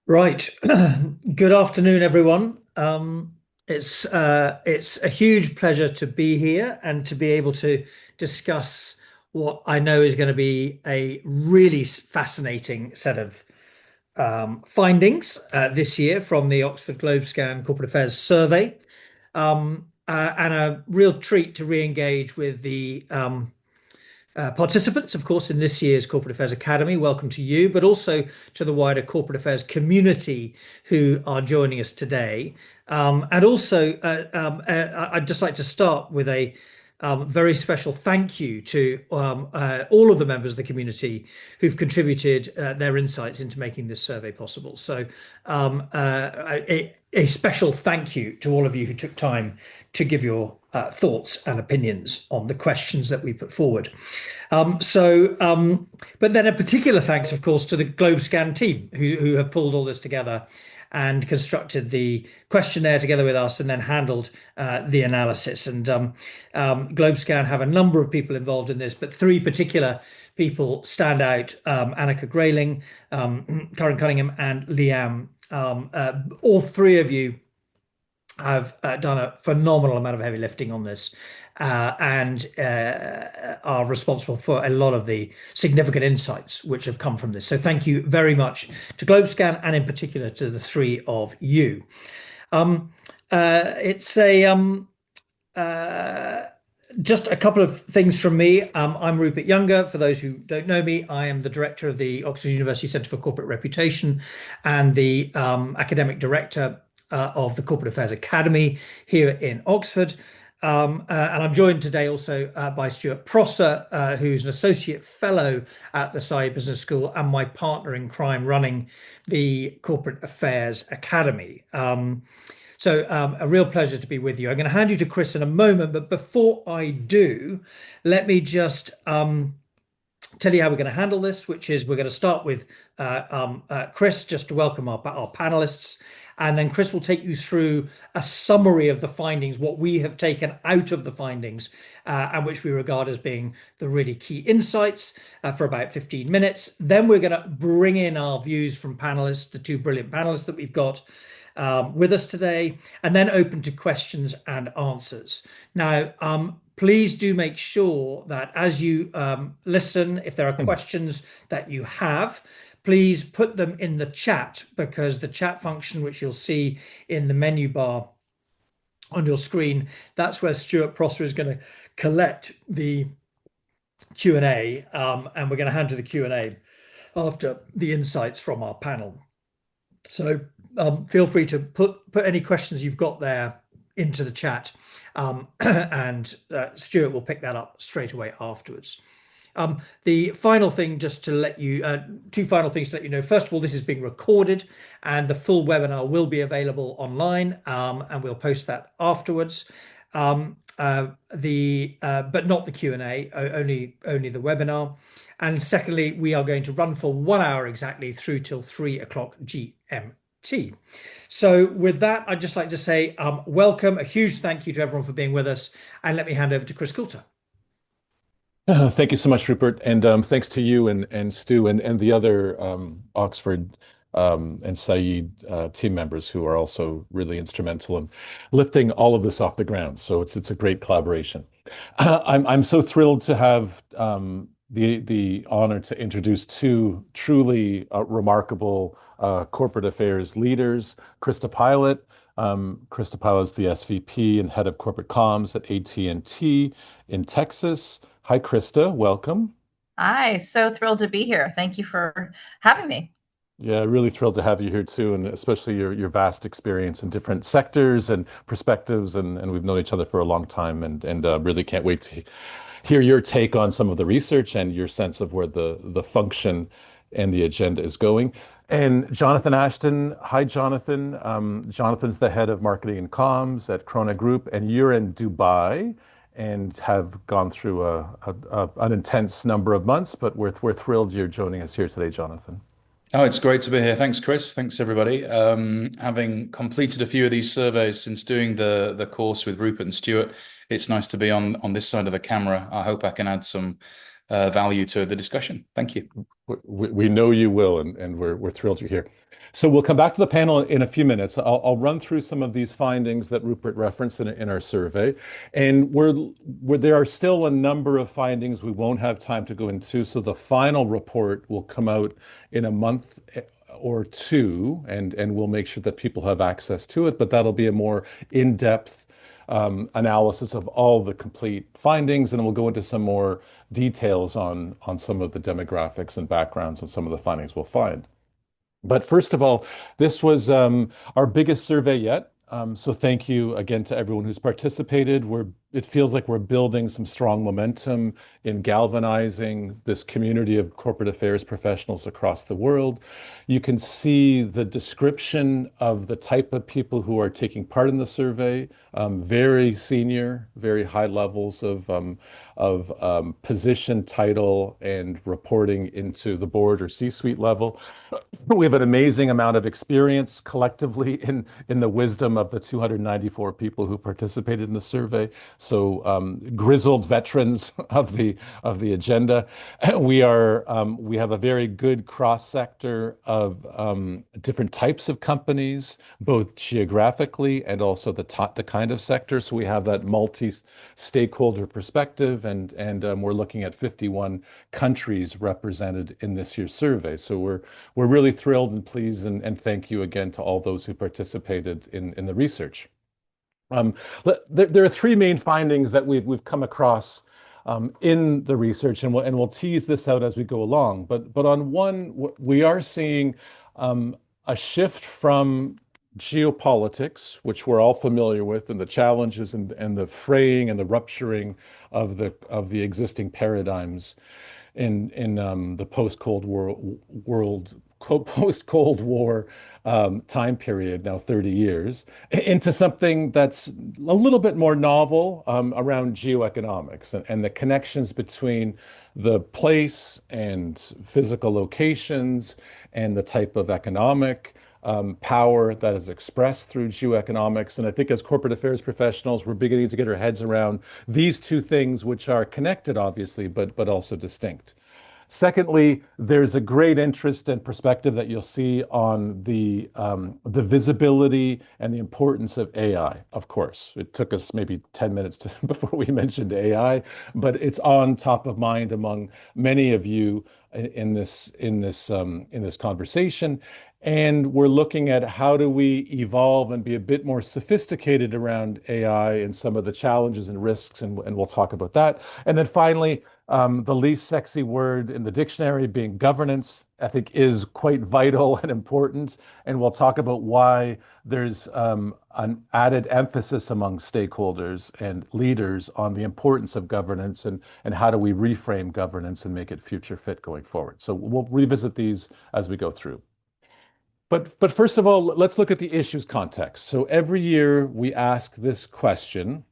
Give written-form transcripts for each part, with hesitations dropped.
Right. Good afternoon, everyone. It's a huge pleasure to be here and to be able to discuss what I know is going to be a really fascinating set of findings this year from the Oxford GlobeScan Corporate Affairs Survey, and a real treat to re-engage with the participants, of course, in this year's Corporate Affairs Academy. Welcome to you, but also to the wider corporate affairs community who are joining us today. And also, I'd just like to start with a very special thank you to all of the members of the community who've contributed their insights into making this survey possible. So, a special thank you to all of you who took time to give your thoughts and opinions on the questions that we put forward. But then a particular thanks, of course, to the GlobeScan team who have pulled all this together and constructed the questionnaire together with us and then handled the analysis. And GlobeScan have a number of people involved in this, but three particular people stand out: Annika Grayling, Karen Cunningham, and Liam. All three of you have done a phenomenal amount of heavy lifting on this and are responsible for a lot of the significant insights which have come from this. So thank you very much to GlobeScan and in particular to the three of you. It's a just a couple of things from me. I'm Rupert Younger. For those who don't know me, I am the director of the Oxford University Centre for Corporate Reputation and the academic director of the Corporate Affairs Academy here in Oxford. And I'm joined today also by Stuart Prosser, who's an associate fellow at the Saïd Business School and my partner in crime running the Corporate Affairs Academy. A real pleasure to be with you. I'm going to hand you to Chris in a moment, but before I do, let me just tell you how we're going to handle this, which is we're going to start with Chris, just to welcome our panelists. And then Chris will take you through a summary of the findings, what we have taken out of the findings, and which we regard as being the really key insights for about 15 minutes. Then we're going to bring in our views from panelists, the two brilliant panelists that we've got with us today, and then open to questions and answers. Now, please do make sure that as you listen, if there are questions that you have, please put them in the chat, because the chat function, which you'll see in the menu bar on your screen, that's where Stuart Prosser is going to collect the Q&A, and we're going to hand to the Q&A after the insights from our panel. So feel free to put any questions you've got there into the chat, and Stuart will pick that up straight away afterwards. The final thing, just to let you, two final things to let you know. First of all, this is being recorded and the full webinar will be available online, and we'll post that afterwards. But not the Q&A, only the webinar. And secondly, we are going to run for 1 hour exactly through till 3 o'clock GMT. So with that, I'd just like to say welcome, a huge thank you to everyone for being with us, and let me hand over to Chris Coulter. Thank you so much, Rupert, and thanks to you and Stu and the other Oxford and Saïd team members who are also really instrumental in lifting all of this off the ground. So it's a great collaboration. I'm so thrilled to have the honor to introduce two truly remarkable corporate affairs leaders, Krista Pilot. Krista Pilot is the SVP and head of corporate comms at AT&T in Texas. Hi, Krista. Welcome. Hi, so thrilled to be here. Thank you for having me. Yeah, really thrilled to have you here too, and especially your vast experience in different sectors and perspectives, and we've known each other for a long time, and really can't wait to hear your take on some of the research and your sense of where the function and the agenda is going. And Jonathan Ashton, hi Jonathan. Jonathan's the head of marketing and comms at Krona Group, and you're in Dubai and have gone through an intense number of months, but we're thrilled you're joining us here today, Jonathan. Oh, it's great to be here. Thanks, Chris. Thanks, everybody. Having completed a few of these surveys since doing the course with Rupert and Stuart, it's nice to be on this side of the camera. I hope I can add some value to the discussion. Thank you. We know you will, and we're thrilled you're here. So we'll come back to the panel in a few minutes. I'll run through some of these findings that Rupert referenced in our survey, and there are still a number of findings we won't have time to go into. So the final report will come out in a month or two, and we'll make sure that people have access to it. But that'll be a more in-depth analysis of all the complete findings, and we'll go into some more details on some of the demographics and backgrounds and some of the findings we'll find. But first of all, this was our biggest survey yet. So thank you again to everyone who's participated. It feels like we're building some strong momentum in galvanizing this community of corporate affairs professionals across the world. You can see the description of the type of people who are taking part in the survey, very senior, very high levels of position, title, and reporting into the board or C-suite level. We have an amazing amount of experience collectively in the wisdom of the 294 people who participated in the survey. So grizzled veterans of the agenda. We have a very good cross sector of different types of companies, both geographically and also the kind of sector. So we have that multi-stakeholder perspective, and we're looking at 51 countries represented in this year's survey. So we're really thrilled and pleased, and thank you again to all those who participated in the research. There are three main findings that we've come across in the research, and we'll tease this out as we go along. But on one, we are seeing a shift from geopolitics, which we're all familiar with, and the challenges and the fraying and the rupturing of the existing paradigms in the post-Cold War time period, now 30 years, into something that's a little bit more novel around geoeconomics and the connections between the place and physical locations and the type of economic power that is expressed through geoeconomics. And I think as corporate affairs professionals, we're beginning to get our heads around these two things, which are connected, obviously, but also distinct. Secondly, there's a great interest and perspective that you'll see on the visibility and the importance of AI. Of course, it took us maybe 10 minutes before we mentioned AI, but it's on top of mind among many of you in this conversation. And we're looking at how do we evolve and be a bit more sophisticated around AI and some of the challenges and risks, and we'll talk about that. And then finally, the least sexy word in the dictionary being governance, I think is quite vital and important. And we'll talk about why there's an added emphasis among stakeholders and leaders on the importance of governance and how do we reframe governance and make it future fit going forward. So we'll revisit these as we go through. But first of all, let's look at the issues context. So every year we ask this question,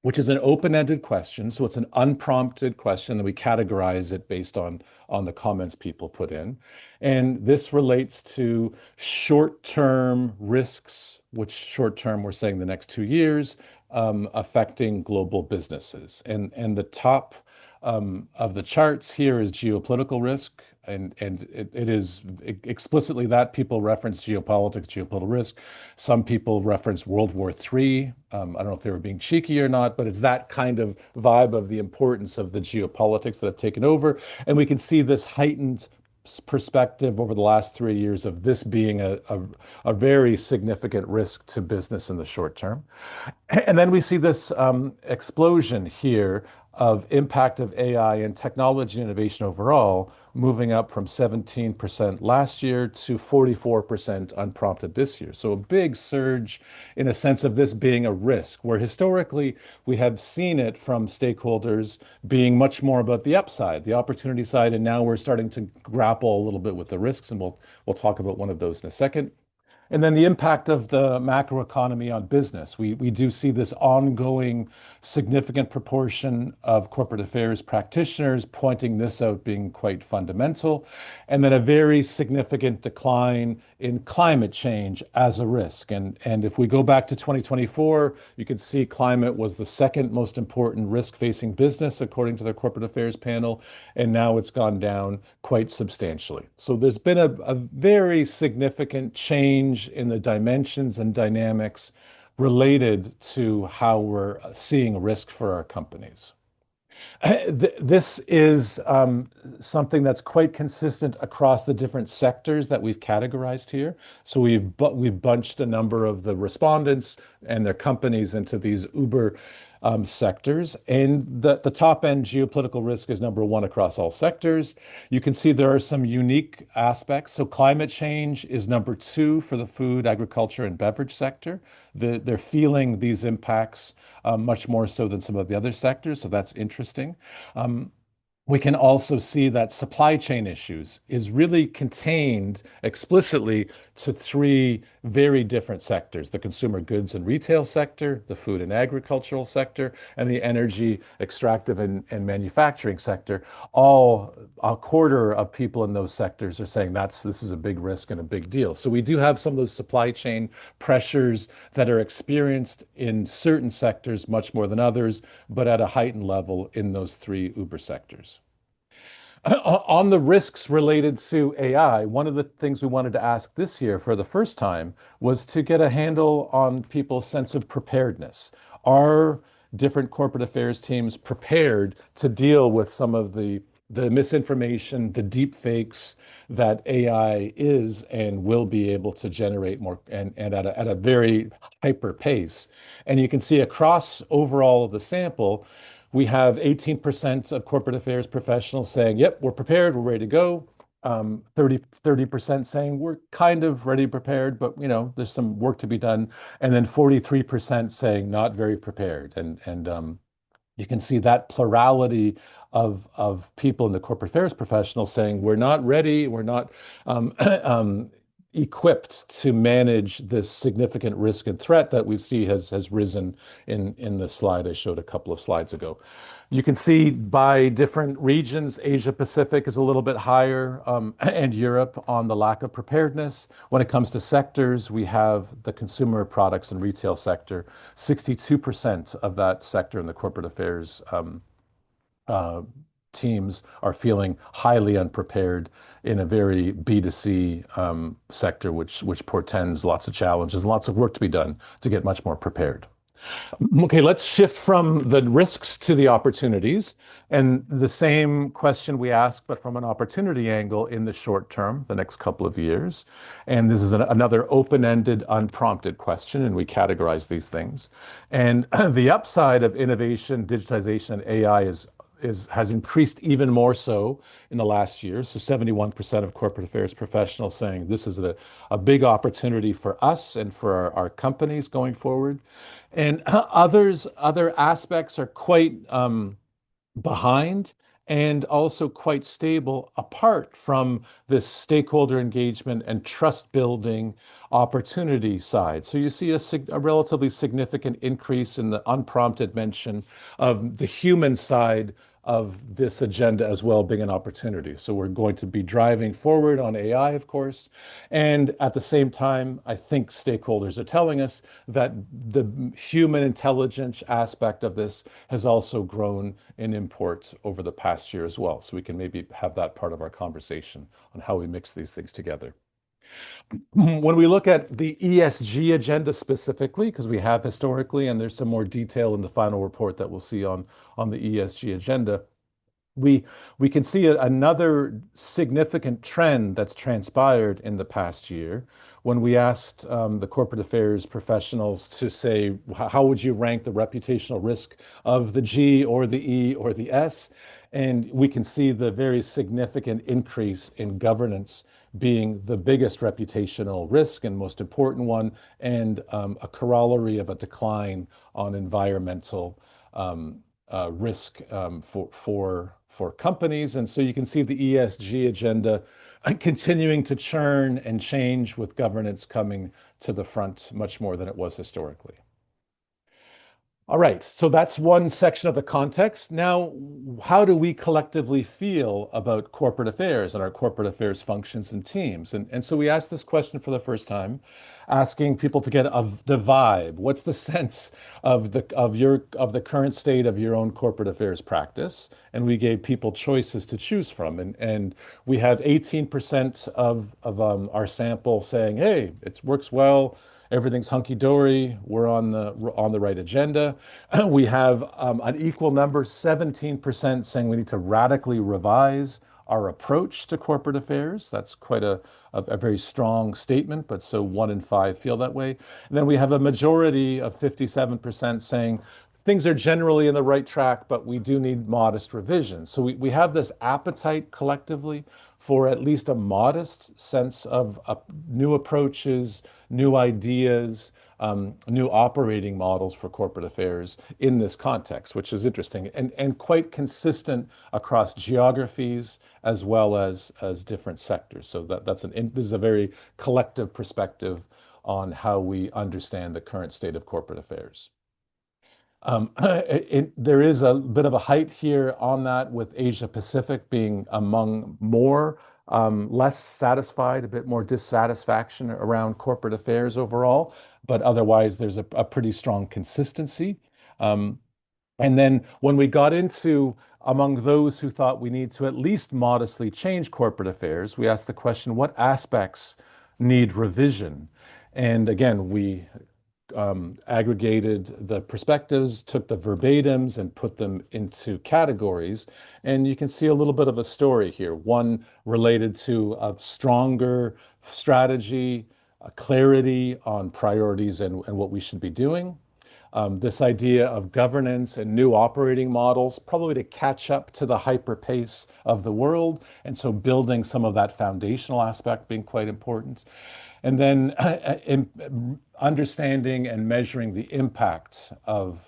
which is an open-ended question. So it's an unprompted question, and we categorize it based on the comments people put in. And this relates to short-term risks, which short-term we're saying the next 2 years, affecting global businesses. And the top of the charts here is geopolitical risk. And it is explicitly that. People reference geopolitics, geopolitical risk. Some people reference World War III. I don't know if they were being cheeky or not, but it's that kind of vibe of the importance of the geopolitics that have taken over. And we can see this heightened perspective over the last 3 years of this being a very significant risk to business in the short term. And then we see this explosion here of impact of AI and technology innovation overall, moving up from 17% last year to 44% unprompted this year. So a big surge in a sense of this being a risk, where historically we have seen it from stakeholders being much more about the upside, the opportunity side, and now we're starting to grapple a little bit with the risks, and we'll talk about one of those in a second. And then the impact of the macroeconomy on business. We do see this ongoing significant proportion of corporate affairs practitioners pointing this out being quite fundamental, and then a very significant decline in climate change as a risk. And if we go back to 2024, you can see climate was the second most important risk facing business according to their corporate affairs panel, and now it's gone down quite substantially. So there's been a very significant change in the dimensions and dynamics related to how we're seeing risk for our companies. This is something that's quite consistent across the different sectors that we've categorized here. So we've bunched a number of the respondents and their companies into these uber sectors. And the top end geopolitical risk is number one across all sectors. You can see there are some unique aspects. So climate change is number two for the food, agriculture, and beverage sector. They're feeling these impacts much more so than some of the other sectors. So that's interesting. We can also see that supply chain issues is really contained explicitly to three very different sectors: the consumer goods and retail sector, the food and agricultural sector, and the energy extractive and manufacturing sector. All a quarter of people in those sectors are saying this is a big risk and a big deal. So we do have some of those supply chain pressures that are experienced in certain sectors much more than others, but at a heightened level in those three uber sectors. On the risks related to AI, one of the things we wanted to ask this year for the first time was to get a handle on people's sense of preparedness. Are different corporate affairs teams prepared to deal with some of the misinformation, the deep fakes that AI is and will be able to generate more and at a very hyper pace? And you can see across overall of the sample, we have 18% of corporate affairs professionals saying, yep, we're prepared, we're ready to go. 30% saying we're kind of ready prepared, but there's some work to be done. And then 43% saying not very prepared. And you can see that plurality of people in the corporate affairs professionals saying we're not ready, we're not equipped to manage this significant risk and threat that we see has risen in the slide I showed a couple of slides ago. You can see by different regions, Asia Pacific is a little bit higher, and Europe on the lack of preparedness. When it comes to sectors, we have the consumer products and retail sector. 62% of that sector in the corporate affairs teams are feeling highly unprepared in a very B2C sector, which portends lots of challenges and lots of work to be done to get much more prepared. Okay, let's shift from the risks to the opportunities. And the same question we asked, but from an opportunity angle in the short term, the next couple of years. And this is another open-ended, unprompted question, and we categorize these things. And the upside of innovation, digitization, and AI has increased even more so in the last year. So 71% of corporate affairs professionals saying this is a big opportunity for us and for our companies going forward. And other aspects are quite behind and also quite stable apart from this stakeholder engagement and trust building opportunity side. So you see a relatively significant increase in the unprompted mention of the human side of this agenda as well being an opportunity. So we're going to be driving forward on AI, of course. And at the same time, I think stakeholders are telling us that the human intelligence aspect of this has also grown in import over the past year as well. So we can maybe have that part of our conversation on how we mix these things together. When we look at the ESG agenda specifically, because we have historically, and there's some more detail in the final report that we'll see on the ESG agenda, we can see another significant trend that's transpired in the past year. When we asked the corporate affairs professionals to say, how would you rank the reputational risk of the G or the E or the S? And we can see the very significant increase in governance being the biggest reputational risk and most important one, and a corollary of a decline on environmental risk for companies. And so you can see the ESG agenda continuing to churn and change with governance coming to the front much more than it was historically. All right, so that's one section of the context. Now, how do we collectively feel about corporate affairs and our corporate affairs functions and teams? And so we asked this question for the first time, asking people to get the vibe. What's the sense of the current state of your own corporate affairs practice? And we gave people choices to choose from. And we have 18% of our sample saying, hey, it works well. Everything's hunky-dory. We're on the right agenda. We have an equal number, 17% saying we need to radically revise our approach to corporate affairs. That's quite a very strong statement, but so 1 in 5 feel that way. And then we have a majority of 57% saying things are generally in the right track, but we do need modest revisions. So we have this appetite collectively for at least a modest sense of new approaches, new ideas, new operating models for corporate affairs in this context, which is interesting and quite consistent across geographies as well as different sectors. So this is a very collective perspective on how we understand the current state of corporate affairs. There is a bit of a height here on that, with Asia Pacific being among less satisfied, a bit more dissatisfaction around corporate affairs overall, but otherwise there's a pretty strong consistency. And then when we got into among those who thought we need to at least modestly change corporate affairs, we asked the question, what aspects need revision? And again, we aggregated the perspectives, took the verbatims and put them into categories. And you can see a little bit of a story here. One related to a stronger strategy, a clarity on priorities and what we should be doing. This idea of governance and new operating models, probably to catch up to the hyper pace of the world. And so building some of that foundational aspect being quite important. And then understanding and measuring the impact of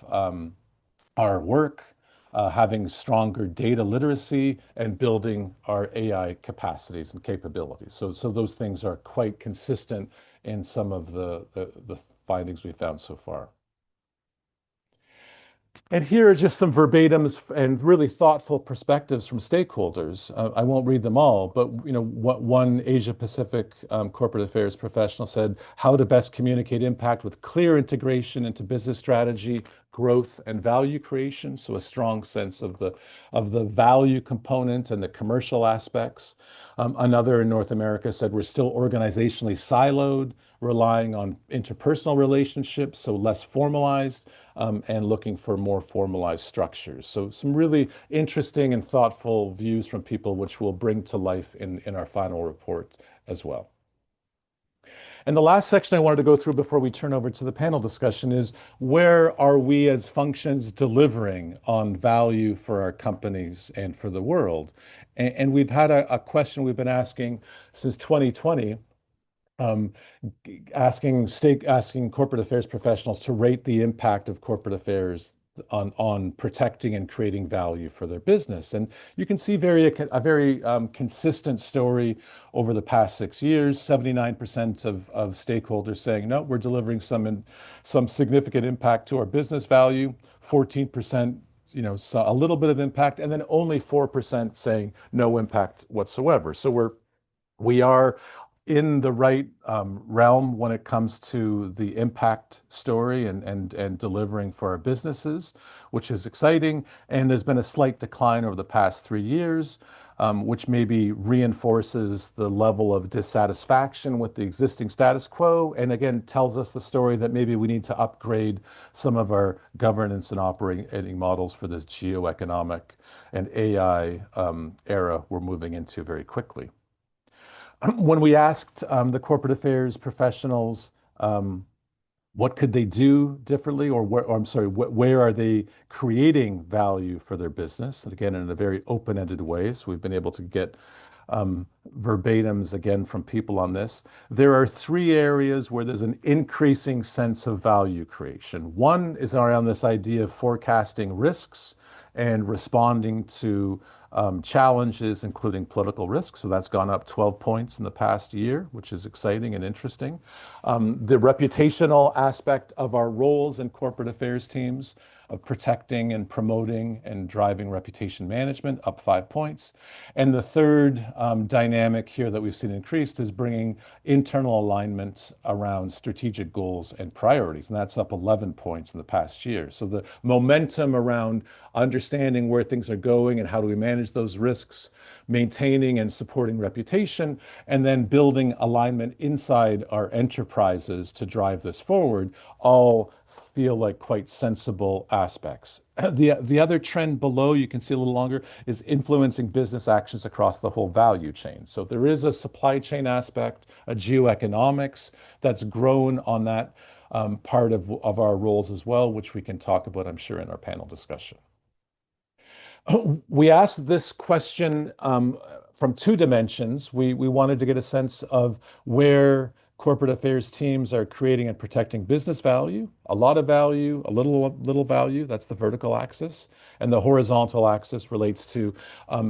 our work, having stronger data literacy, and building our AI capacities and capabilities. So those things are quite consistent in some of the findings we've found so far. And here are just some verbatims and really thoughtful perspectives from stakeholders. I won't read them all, but what one Asia Pacific corporate affairs professional said: how to best communicate impact with clear integration into business strategy, growth, and value creation. So a strong sense of the value component and the commercial aspects. Another in North America said we're still organizationally siloed, relying on interpersonal relationships, so less formalized, and looking for more formalized structures. So some really interesting and thoughtful views from people, which we'll bring to life in our final report as well. And the last section I wanted to go through before we turn over to the panel discussion is, where are we as functions delivering on value for our companies and for the world? And we've had a question we've been asking since 2020, asking corporate affairs professionals to rate the impact of corporate affairs on protecting and creating value for their business. And you can see a very consistent story over the past 6 years. 79% of stakeholders saying, no, we're delivering some significant impact to our business value. 14%, a little bit of impact, and then only 4% saying no impact whatsoever. So we are in the right realm when it comes to the impact story and delivering for our businesses, which is exciting. And there's been a slight decline over the past 3 years, which maybe reinforces the level of dissatisfaction with the existing status quo. And again, tells us the story that maybe we need to upgrade some of our governance and operating models for this geoeconomic and AI era we're moving into very quickly. When we asked the corporate affairs professionals what could they do differently, or where are they creating value for their business? And again, in a very open-ended way. So we've been able to get verbatims again from people on this. There are 3 areas where there's an increasing sense of value creation. One is around this idea of forecasting risks and responding to challenges, including political risk. So that's gone up 12 points in the past year, which is exciting and interesting. The reputational aspect of our roles in corporate affairs teams of protecting and promoting and driving reputation management, up 5 points. And the third dynamic here that we've seen increased is bringing internal alignment around strategic goals and priorities, and that's up 11 points in the past year. So the momentum around understanding where things are going and how do we manage those risks, maintaining and supporting reputation, and then building alignment inside our enterprises to drive this forward, all feel like quite sensible aspects. The other trend below, you can see a little longer, is influencing business actions across the whole value chain. So there is a supply chain aspect, a geoeconomics that's grown on that part of our roles as well, which we can talk about, I'm sure, in our panel discussion. We asked this question from two dimensions. We wanted to get a sense of where corporate affairs teams are creating and protecting business value, a lot of value, a little value, that's the vertical axis. And the horizontal axis relates to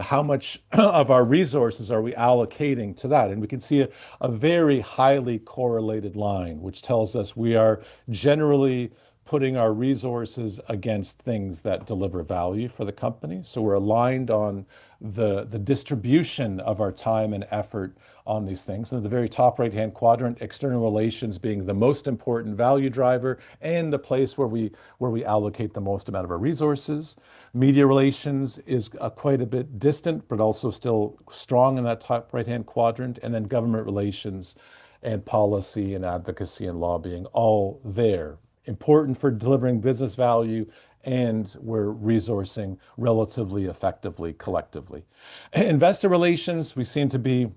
how much of our resources are we allocating to that. And we can see a very highly correlated line, which tells us we are generally putting our resources against things that deliver value for the company. So we're aligned on the distribution of our time and effort on these things. And at the very top right-hand quadrant, external relations being the most important value driver and the place where we allocate the most amount of our resources. Media relations is quite a bit distant, but also still strong in that top right-hand quadrant. And then government relations and policy and advocacy and lobbying, all there. Important for delivering business value, and we're resourcing relatively effectively collectively. Investor relations, we seem to be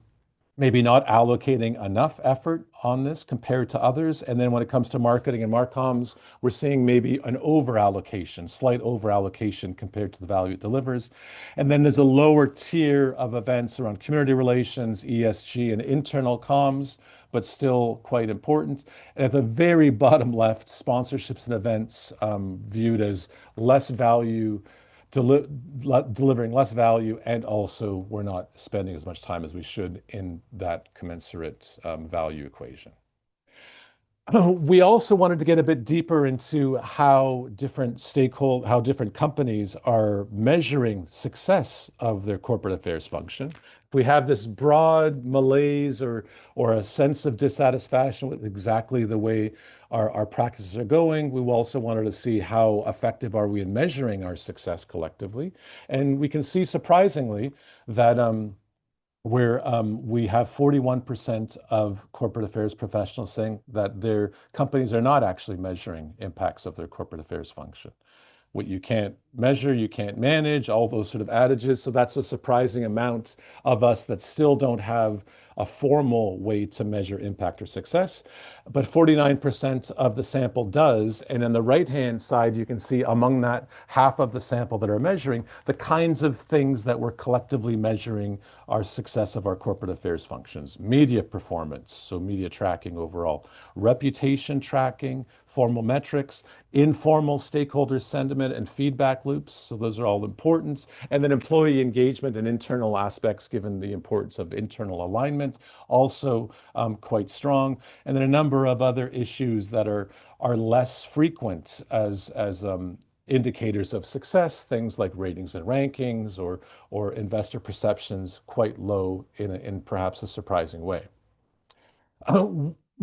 maybe not allocating enough effort on this compared to others. And then when it comes to marketing and marcoms, we're seeing maybe an over-allocation, slight over-allocation compared to the value it delivers. And then there's a lower tier of events around community relations, ESG, and internal comms, but still quite important. And at the very bottom left, sponsorships and events viewed as less value, delivering less value, and also we're not spending as much time as we should in that commensurate value equation. We also wanted to get a bit deeper into how different companies are measuring success of their corporate affairs function. If we have this broad malaise or a sense of dissatisfaction with exactly the way our practices are going, we also wanted to see how effective are we in measuring our success collectively. And we can see, surprisingly, that we have 41% of corporate affairs professionals saying that their companies are not actually measuring impacts of their corporate affairs function. What you can't measure, you can't manage, all those sort of adages. So that's a surprising amount of us that still don't have a formal way to measure impact or success. But 49% of the sample does. And on the right-hand side, you can see among that half of the sample that are measuring the kinds of things that we're collectively measuring our success of our corporate affairs functions. Media performance, so media tracking overall, reputation tracking, formal metrics, informal stakeholder sentiment and feedback loops. So those are all important. And then employee engagement and internal aspects, given the importance of internal alignment, also quite strong. And then a number of other issues that are less frequent as indicators of success, things like ratings and rankings or investor perceptions, quite low in perhaps a surprising way.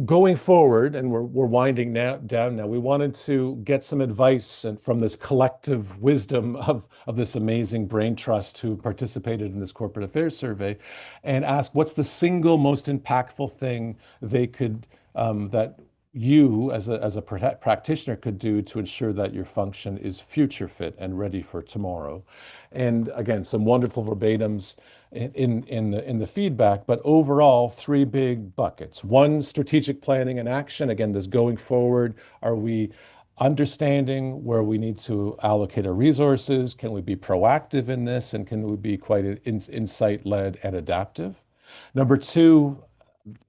Going forward, and we're winding down now, we wanted to get some advice from this collective wisdom of this amazing brain trust who participated in this corporate affairs survey, and ask what's the single most impactful thing they could that you as a practitioner could do to ensure that your function is future fit and ready for tomorrow. And again, some wonderful verbatims in the feedback, but overall, three big buckets. One, strategic planning and action. Again, this going forward, are we understanding where we need to allocate our resources? Can we be proactive in this? And can we be quite insight-led and adaptive? Number two,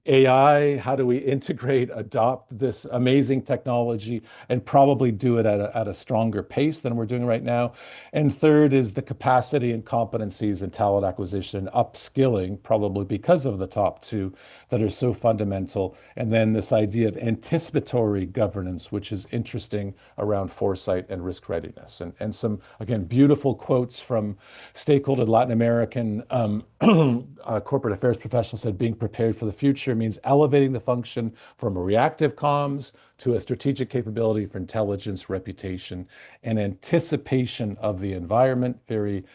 AI, how do we integrate, adopt this amazing technology, and probably do it at a stronger pace than we're doing right now. And third is the capacity and competencies in talent acquisition, upskilling, probably because of the top two that are so fundamental. And then this idea of anticipatory governance, which is interesting around foresight and risk readiness. And some, again, beautiful quotes from stakeholder Latin American corporate affairs professional said, being prepared for the future means elevating the function from a reactive comms to a strategic capability for intelligence, reputation, and anticipation of the environment. Very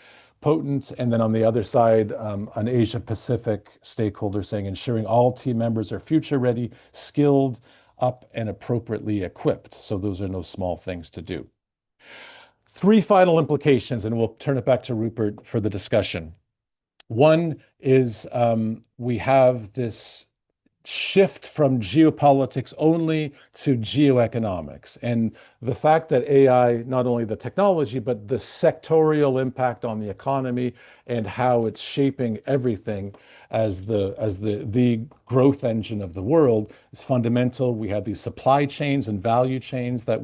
potent. And then on the other side, an Asia Pacific stakeholder saying, ensuring all team members are future ready, skilled, up, and appropriately equipped. So those are no small things to do. Three final implications, and we'll turn it back to Rupert for the discussion. One is we have this shift from geopolitics only to geoeconomics. And the fact that AI, not only the technology, but the sectorial impact on the economy and how it's shaping everything as the growth engine of the world is fundamental. We have these supply chains and value chains that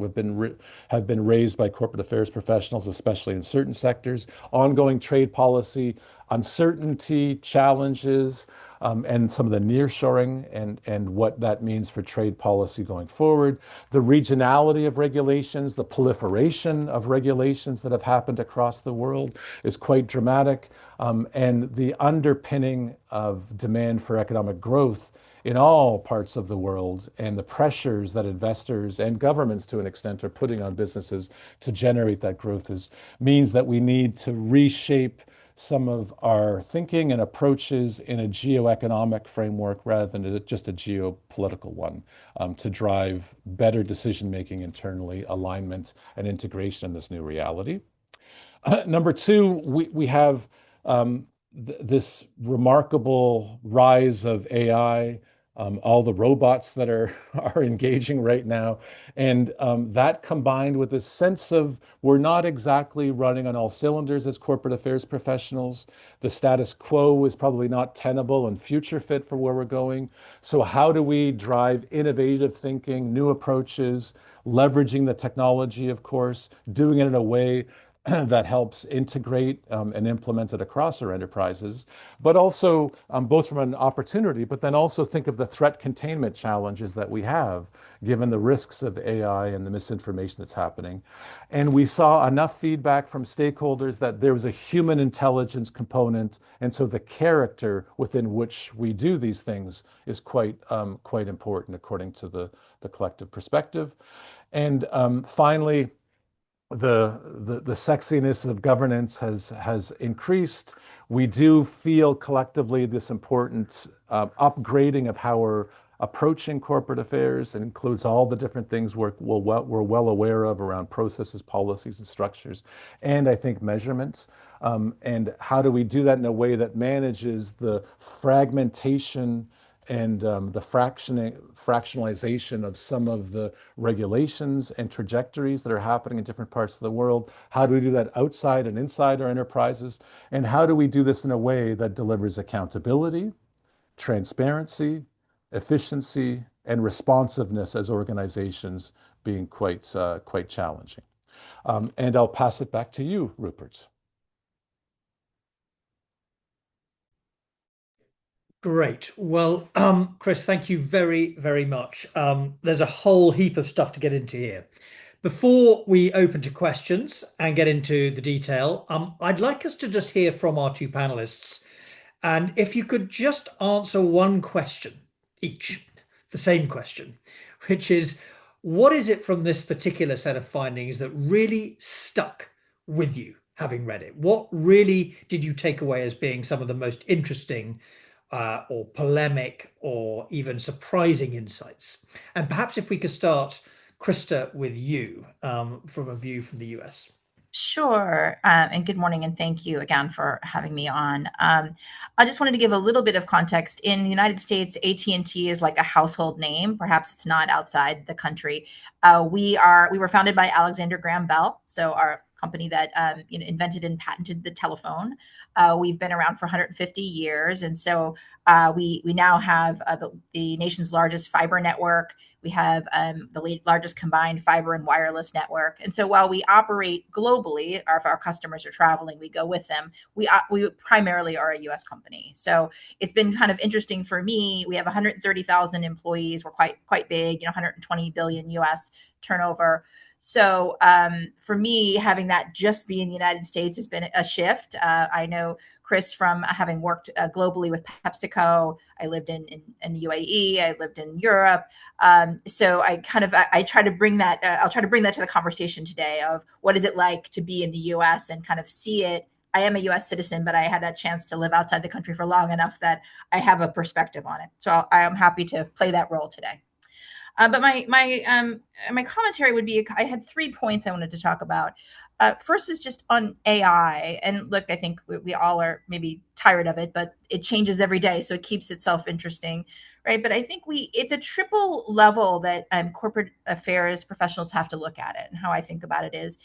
have been raised by corporate affairs professionals, especially in certain sectors, ongoing trade policy, uncertainty, challenges, and some of the nearshoring and what that means for trade policy going forward. The regionality of regulations, the proliferation of regulations that have happened across the world is quite dramatic. And the underpinning of demand for economic growth in all parts of the world and the pressures that investors and governments to an extent are putting on businesses to generate that growth means that we need to reshape some of our thinking and approaches in a geoeconomic framework rather than just a geopolitical one, to drive better decision making internally, alignment and integration in this new reality. Number two, we have this remarkable rise of AI, all the robots that are engaging right now, and that combined with this sense of we're not exactly running on all cylinders as corporate affairs professionals. The status quo is probably not tenable and future fit for where we're going. So how do we drive innovative thinking, new approaches, leveraging the technology, of course, doing it in a way that helps integrate and implement it across our enterprises, but also both from an opportunity, but then also think of the threat containment challenges that we have, given the risks of AI and the misinformation that's happening. And we saw enough feedback from stakeholders that there was a human intelligence component, and so the character within which we do these things is quite important according to the collective perspective. And finally, the sexiness of governance has increased. We do feel collectively this important upgrading of how we're approaching corporate affairs. It includes all the different things we're well aware of around processes, policies, and structures, and I think measurements. And how do we do that in a way that manages the fragmentation and the fractionalization of some of the regulations and trajectories that are happening in different parts of the world? How do we do that outside and inside our enterprises? And how do we do this in a way that delivers accountability, transparency, efficiency, and responsiveness as organizations being quite challenging? And I'll pass it back to you, Rupert. Great. Well, Chris, thank you very, very much. There's a whole heap of stuff to get into here. Before we open to questions and get into the detail, I'd like us to just hear from our two panelists. And if you could just answer one question each, the same question, which is, what is it from this particular set of findings that really stuck with you, having read it? What really did you take away as being some of the most interesting or polemic or even surprising insights? And perhaps if we could start, Krista, with you from a view from the US. Sure. And good morning, and thank you again for having me on. I just wanted to give a little bit of context. In the United States, AT&T is like a household name. Perhaps it's not outside the country. We were founded by Alexander Graham Bell, so our company that invented and patented the telephone. We've been around for 150 years, and so we now have the nation's largest fiber network. We have the largest combined fiber and wireless network. And so while we operate globally, or if our customers are traveling, we go with them. We primarily are a U.S. company. So it's been kind of interesting for me. We have 130,000 employees. We're quite big, 120 billion U.S. turnover. So for me, having that just be in the United States has been a shift. I know Chris from having worked globally with PepsiCo. I lived in the UAE. I lived in Europe. So I try to bring that. I'll try to bring that to the conversation today of what is it like to be in the U.S. and kind of see it. I am a U.S. citizen, but I had that chance to live outside the country for long enough that I have a perspective on it. So I am happy to play that role today. But my commentary would be, I had 3 points I wanted to talk about. First is just on AI. And look, I think we all are maybe tired of it, but it changes every day. So it keeps itself interesting, right? But I think it's a triple level that corporate affairs professionals have to look at it. And how I think about it is,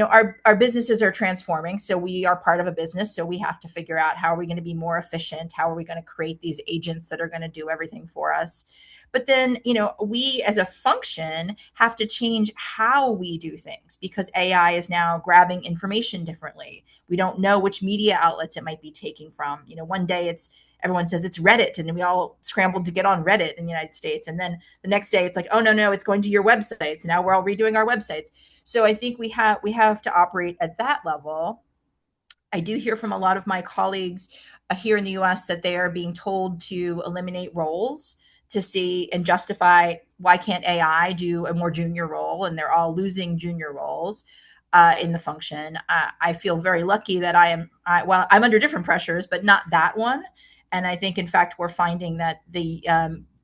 our businesses are transforming. So we are part of a business. So we have to figure out how are we going to be more efficient? How are we going to create these agents that are going to do everything for us? But then, we as a function have to change how we do things because AI is now grabbing information differently. We don't know which media outlets it might be taking from. One day everyone says it's Reddit, and we all scrambled to get on Reddit in the United States. And then the next day it's like, oh, no, it's going to your websites. Now we're all redoing our websites. So I think we have to operate at that level. I do hear from a lot of my colleagues here in the US that they are being told to eliminate roles to see and justify why can't AI do a more junior role, and they're all losing junior roles in the function. I feel very lucky that I'm under different pressures, but not that one. And I think, in fact, we're finding that the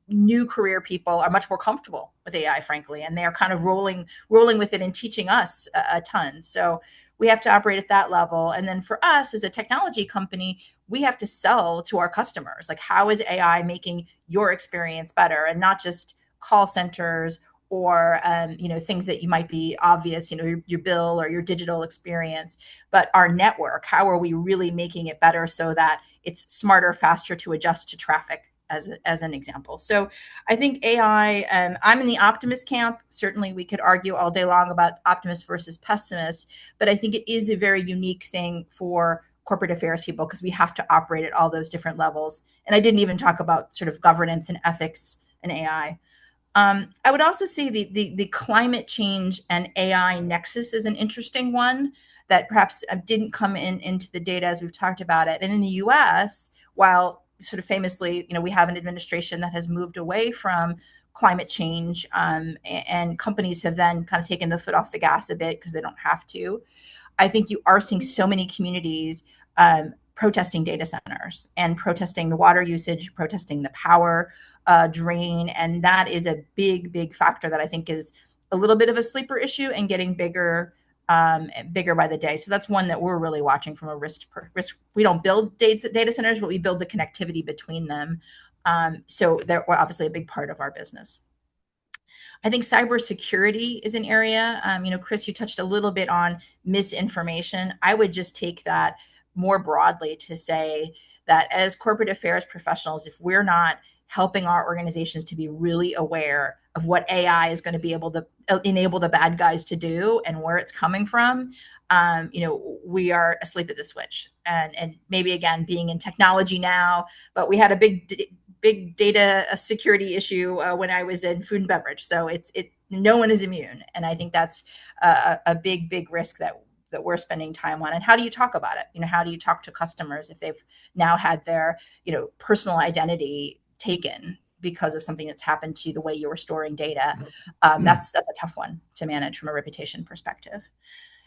new career people are much more comfortable with AI, frankly, and they are kind of rolling with it and teaching us a ton. So we have to operate at that level. And then for us as a technology company, we have to sell to our customers. Like, how is AI making your experience better? And not just call centers or things that you might be obvious, your bill or your digital experience, but our network. How are we really making it better so that it's smarter, faster to adjust to traffic, as an example? So I think AI, I'm in the optimist camp. Certainly we could argue all day long about optimists versus pessimists, but I think it is a very unique thing for corporate affairs people because we have to operate at all those different levels. And I didn't even talk about sort of governance and ethics and AI. I would also say the climate change and AI nexus is an interesting one that perhaps didn't come into the data as we've talked about it. And in the US, while sort of famously, we have an administration that has moved away from climate change, and companies have then kind of taken the foot off the gas a bit because they don't have to. I think you are seeing so many communities protesting data centers and protesting the water usage, protesting the power drain. And that is a big factor that I think is a little bit of a sleeper issue and getting bigger by the day. So that's one that we're really watching from a risk. We don't build data centers, but we build the connectivity between them. So they're obviously a big part of our business. I think cybersecurity is an area. Chris, you touched a little bit on misinformation. I would just take that more broadly to say that as corporate affairs professionals, if we're not helping our organizations to be really aware of what AI is going to be able to enable the bad guys to do and where it's coming from, we are asleep at the switch. And maybe, again, being in technology now, but we had a big data security issue when I was in food and beverage. So no one is immune. And I think that's a big risk that we're spending time on. And how do you talk about it? How do you talk to customers if they've now had their, personal identity taken because of something that's happened to the way you were storing data? That's a tough one to manage from a reputation perspective.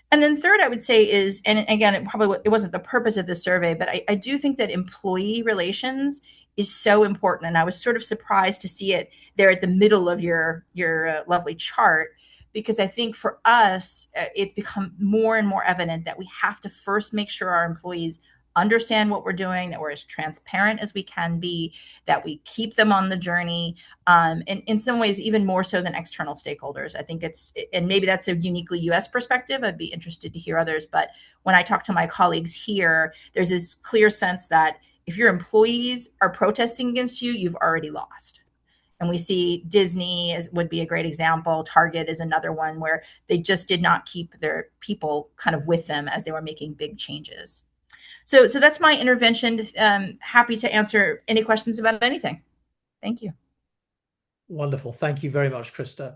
And then third, I would say is, and again, it wasn't the purpose of this survey, but I do think that employee relations is so important. And I was sort of surprised to see it there at the middle of your lovely chart, because I think for us, it's become more and more evident that we have to first make sure our employees understand what we're doing, that we're as transparent as we can be, that we keep them on the journey, and in some ways even more so than external stakeholders. I think and maybe that's a uniquely US perspective. I'd be interested to hear others, but when I talk to my colleagues here, there's this clear sense that if your employees are protesting against you, you've already lost. And we see Disney would be a great example. Target is another one where they just did not keep their people kind of with them as they were making big changes. So that's my intervention. Happy to answer any questions about anything. Thank you. Wonderful. Thank you very much, Krista.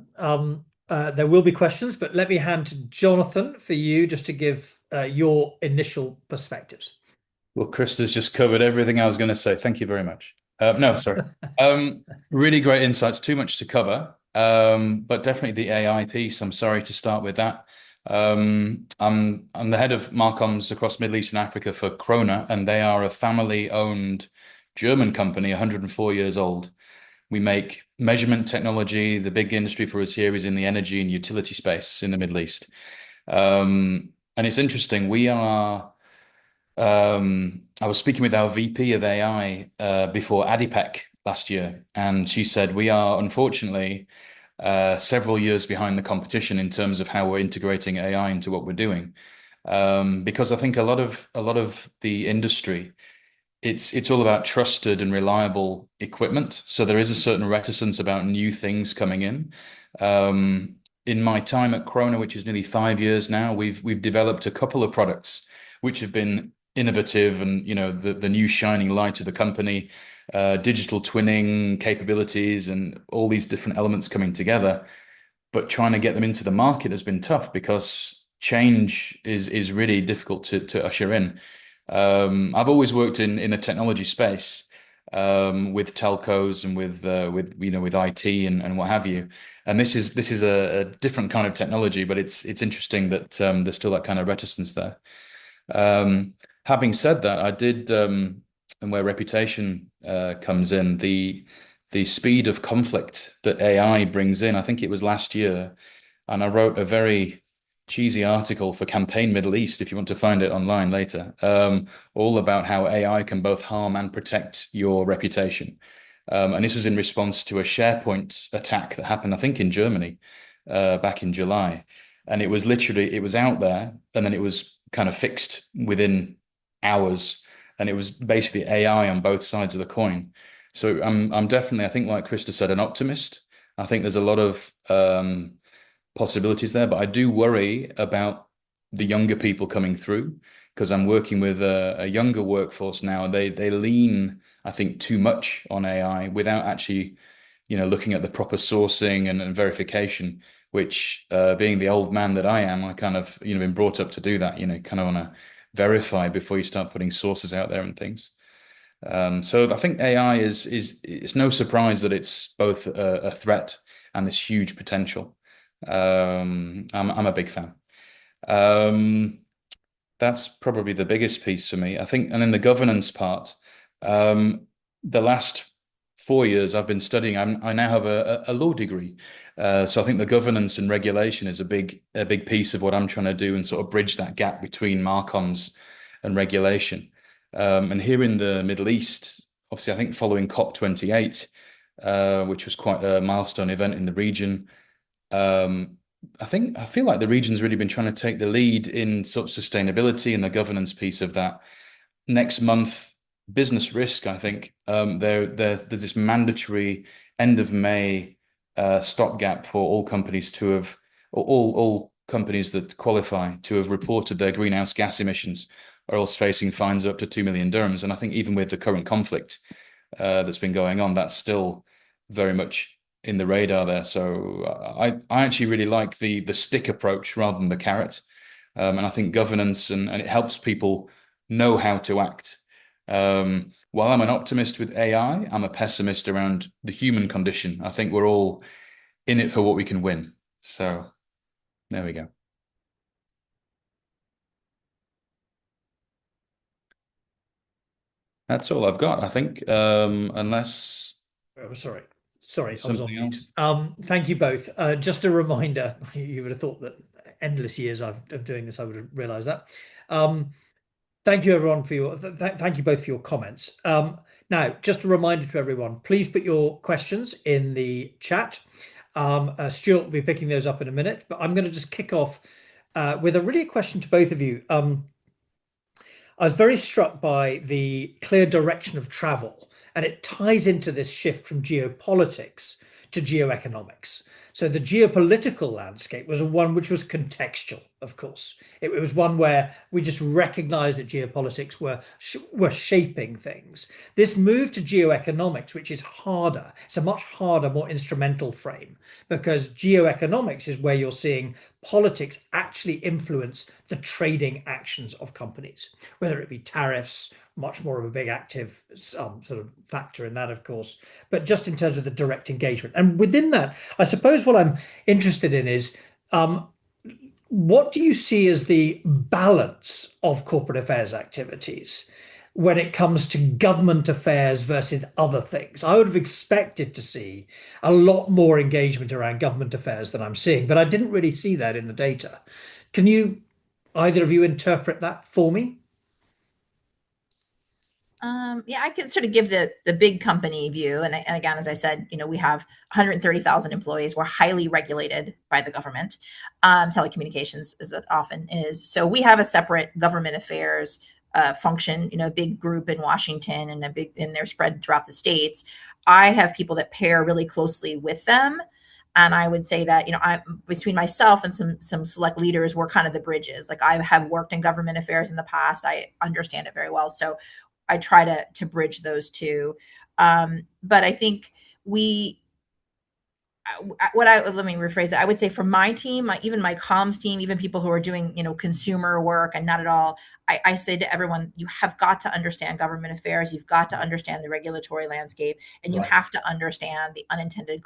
There will be questions, but let me hand to Jonathan for you just to give your initial perspectives. Well, Krista's just covered everything I was going to say. Thank you very much. No, sorry. Really great insights. Too much to cover, but definitely the AI piece. I'm sorry to start with that. I'm the head of Marcoms across Middle East and Africa for Krona, and they are a family-owned German company, 104 years old. We make measurement technology. The big industry for us here is in the energy and utility space in the Middle East. And it's interesting. I was speaking with our VP of AI before ADIPEC last year, and she said we are unfortunately several years behind the competition in terms of how we're integrating AI into what we're doing. Because I think a lot of the industry, it's all about trusted and reliable equipment. So there is a certain reticence about new things coming in. In my time at Krona, which is nearly 5 years now, we've developed a couple of products which have been innovative and the new shining light of the company, digital twinning capabilities and all these different elements coming together. But trying to get them into the market has been tough because change is really difficult to usher in. I've always worked in the technology space, with telcos and with IT and what have you. And this is a different kind of technology, but it's interesting that there's still that kind of reticence there. Having said that, I did, and where reputation comes in, the speed of conflict that AI brings in. I think it was last year, and I wrote a very cheesy article for Campaign Middle East, if you want to find it online later, all about how AI can both harm and protect your reputation. And this was in response to a SharePoint attack that happened, I think, in Germany back in July. And it was out there, and then it was kind of fixed within hours. And it was basically AI on both sides of the coin. So I'm definitely, I think, like Krista said, an optimist. I think there's a lot of possibilities there, but I do worry about the younger people coming through, because I'm working with a younger workforce now. They lean, I think, too much on AI without actually, looking at the proper sourcing and verification, which, being the old man that I am, I kind of, been brought up to do that, kind of want to verify before you start putting sources out there and things. So I think AI it's no surprise that it's both a threat and this huge potential. I'm a big fan. That's probably the biggest piece for me, I think. And then the governance part, the last 4 years I've been studying, I now have a law degree. So I think the governance and regulation is a big piece of what I'm trying to do and sort of bridge that gap between Marcoms and regulation. And here in the Middle East, obviously, I think following COP28, which was quite a milestone event in the region, I feel like the region's really been trying to take the lead in sort of sustainability and the governance piece of that. Next month, business risk, I think, there's this mandatory end of May stopgap for all companies to have, or all companies that qualify to have reported their greenhouse gas emissions, are also facing fines up to 2 million dirhams. And I think even with the current conflict that's been going on, that's still very much in the radar there. So I actually really like the stick approach rather than the carrot. And I think governance and it helps people know how to act. While I'm an optimist with AI, I'm a pessimist around the human condition. I think we're all in it for what we can win. So there we go. That's all I've got, I think, unless Oh, sorry, I was on something mute. else. Thank you both. Just a reminder, you would have thought that endless years of doing this, I would have realized that. Thank you, everyone, for your thank you both for your comments. Now, just a reminder to everyone, please put your questions in the chat. Stuart will be picking those up in a minute, but I'm going to just kick off with a really question to both of you. I was very struck by the clear direction of travel, and it ties into this shift from geopolitics to geoeconomics. So the geopolitical landscape was one which was contextual, of course. It was one where we just recognized that geopolitics were shaping things. This move to geoeconomics, which is harder, it's a much harder, more instrumental frame, because geoeconomics is where you're seeing politics actually influence the trading actions of companies, whether it be tariffs, much more of a big active sort of factor in that, of course, but just in terms of the direct engagement. And within that, I suppose what I'm interested in is what do you see as the balance of corporate affairs activities when it comes to government affairs versus other things? I would have expected to see a lot more engagement around government affairs than I'm seeing, but I didn't really see that in the data. Can you, either of you, interpret that for me? Yeah, I can sort of give the big company view. And again, as I said, we have 130,000 employees. We're highly regulated by the government. Telecommunications, as it often is. So we have a separate government affairs function, a big group in Washington and they're spread throughout the states. I have people that pair really closely with them. And I would say that, I'm between myself and some select leaders, we're kind of the bridges. Like I have worked in government affairs in the past. I understand it very well. So I try to bridge those two. But I think let me rephrase it. I would say for my team, even my comms team, even people who are doing, consumer work and not at all, I say to everyone, you have got to understand government affairs. You've got to understand the regulatory landscape, and you Right. have to understand the unintended